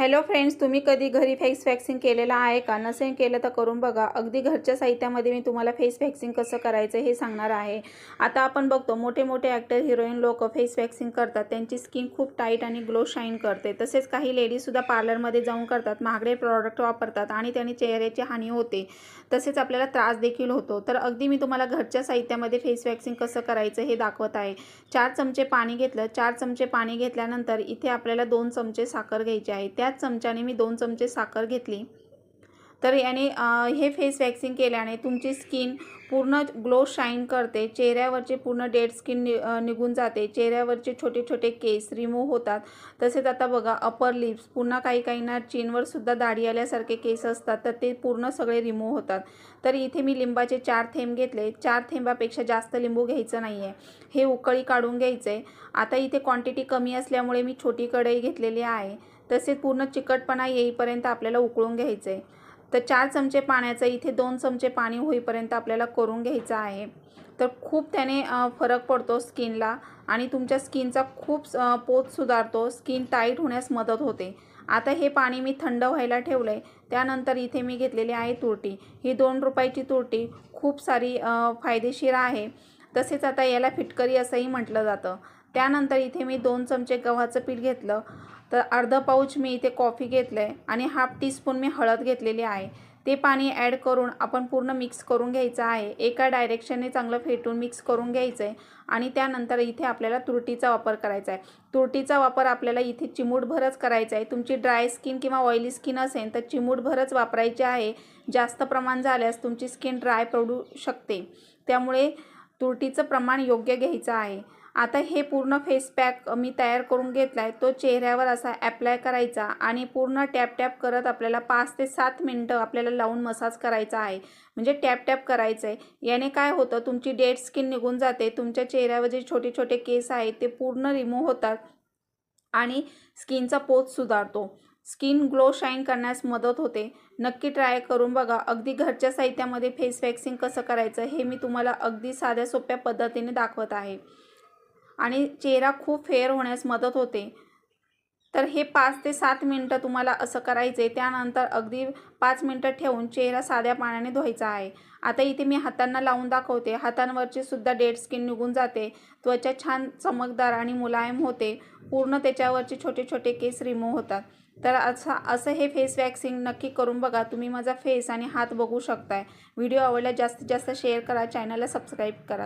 Hello friends, तुम्ही कधी घरी फेस वॅक्सिंग केलेला आहे का? नसेल केलं तर करून बघा. अगदी घरच्या साहित्यामध्ये मी तुम्हाला फेस वॅक्सिंग कसं करायचं हे सांगणार आहे. आता आपण बघतो मोठे मोठे ॲक्टर, हिरोईन लोक फेस वॅक्सिंग करतात. त्यांची स्किन खूप टाईट आणि ग्लो शाईन करते. तसेच काही लेडीजसुद्धा पार्लरमध्ये जाऊन करतात, महागडे प्रॉडक्ट वापरतात आणि त्याने चेहऱ्याची हानी होते. तसेच आपल्याला त्रास देखील होतो. तर अगदी मी तुम्हाला घरच्या साहित्यामध्ये फेस वॅक्सिंग कसं करायचं हे दाखवत आहे. 4 चमचे पाणी घेतलं. 4 चमचे पाणी घेतल्यानंतर इथे आपल्याला 2 चमचे साखर घ्यायची आहे. त्याच चमच्याने मी 2 चमचे साखर घेतली. तर याने हे फेस वॅक्सिंग केल्याने तुमची स्किन पूर्ण ग्लो शाईन करते. चेहऱ्यावरचे पूर्ण डेड स्किन निघून जाते. चेहऱ्यावरचे छोटे छोटे केस रिमूव्ह होतात. तसेच आता बघा, अपर लिप्स, पुन्हा काही काहींना चीनवर सुद्धा दाढी आल्यासारखे केस असतात, तर ते पूर्ण सगळे रिमूव्ह होतात. तर इथे मी लिंबाचे 4 थेंब घेतले. 4 थेंबापेक्षा जास्त लिंबू घ्यायचं नाही आहे. हे उकळी काढून घ्यायचं आहे. आता इथे क्वांटिटी कमी असल्यामुळे मी छोटी कढई घेतलेली आहे. तसेच पूर्ण चिकटपणा येईपर्यंत आपल्याला उकळून घ्यायचं आहे. तर 4 चमचे पाण्याचं इथे 2 चमचे पाणी होईपर्यंत आपल्याला करून घ्यायचं आहे. तर खूप त्याने फरक पडतो स्किनला आणि तुमच्या स्किनचा खूप पोत सुधारतो. स्किन टाईट होण्यास मदत होते. आता हे पाणी मी थंड व्हायला ठेवलं आहे. त्यानंतर इथे मी घेतलेली आहे तुरटी. ही 2 रुपयाची तुरटी खूप सारी फायदेशीर आहे. तसेच आता याला फिटकरी असंही म्हटलं जातं. त्यानंतर इथे मी 2 चमचे गव्हाचं पीठ घेतलं. तर अर्धा पाऊच मी इथे कॉफी घेतलं आहे आणि हाफ टीस्पून मी हळद घेतलेली आहे. ते पाणी ॲड करून आपण पूर्ण मिक्स करून घ्यायचं आहे. एका डायरेक्शनने चांगलं फेटून मिक्स करून घ्यायचं आहे आणि त्यानंतर इथे आपल्याला तुरटीचा वापर करायचा आहे. तुरटीचा वापर आपल्याला इथे चिमूटभरच करायचा आहे. तुमची ड्राय स्किन किंवा ऑइली स्किन असेल तर चिमूटभरच वापरायची आहे. जास्त प्रमाण झाल्यास तुमची स्किन ड्राय पडू शकते. त्यामुळे तुरटीचं प्रमाण योग्य घ्यायचं आहे. आता हे पूर्ण फेस पॅक मी तयार करून घेतला आहे. तो चेहऱ्यावर असा ॲप्लाय करायचा आणि पूर्ण टॅप टॅप करत आपल्याला 5 ते 7 मिनटं आपल्याला लावून मसाज करायचा आहे. म्हणजे टॅप टॅप करायचं आहे. याने काय होतं, तुमची डेड स्किन निघून जाते. तुमच्या चेहऱ्यावर जे छोटे छोटे केस आहेत ते पूर्ण रिमूव्ह होतात आणि स्किनचा पोत सुधारतो. स्किन ग्लो शाईन करण्यास मदत होते. नक्की ट्राय करून बघा. अगदी घरच्या साहित्यामध्ये फेस वॅक्सिंग कसं करायचं हे मी तुम्हाला अगदी साध्या सोप्या पद्धतीने दाखवत आहे आणि चेहरा खूप फेअर होण्यास मदत होते. तर हे 5 ते 7 मिनटं तुम्हाला असं करायचं आहे. त्यानंतर अगदी 5 मिनटं ठेवून चेहरा साध्या पाण्याने धुवायचा आहे. आता इथे मी हातांना लावून दाखवते. हातांवरची सुद्धा डेड स्किन निघून जाते. त्वचा छान चमकदार आणि मुलायम होते. पूर्ण त्याच्यावरचे छोटे छोटे केस रिमूव्ह होतात. तर असं हे फेस वॅक्सिंग नक्की करून बघा. तुम्ही माझा फेस आणि हात बघू शकताय. व्हिडिओ आवडल्यास जास्तीत जास्त शेअर करा. चॅनलला सबस्क्राईब करा.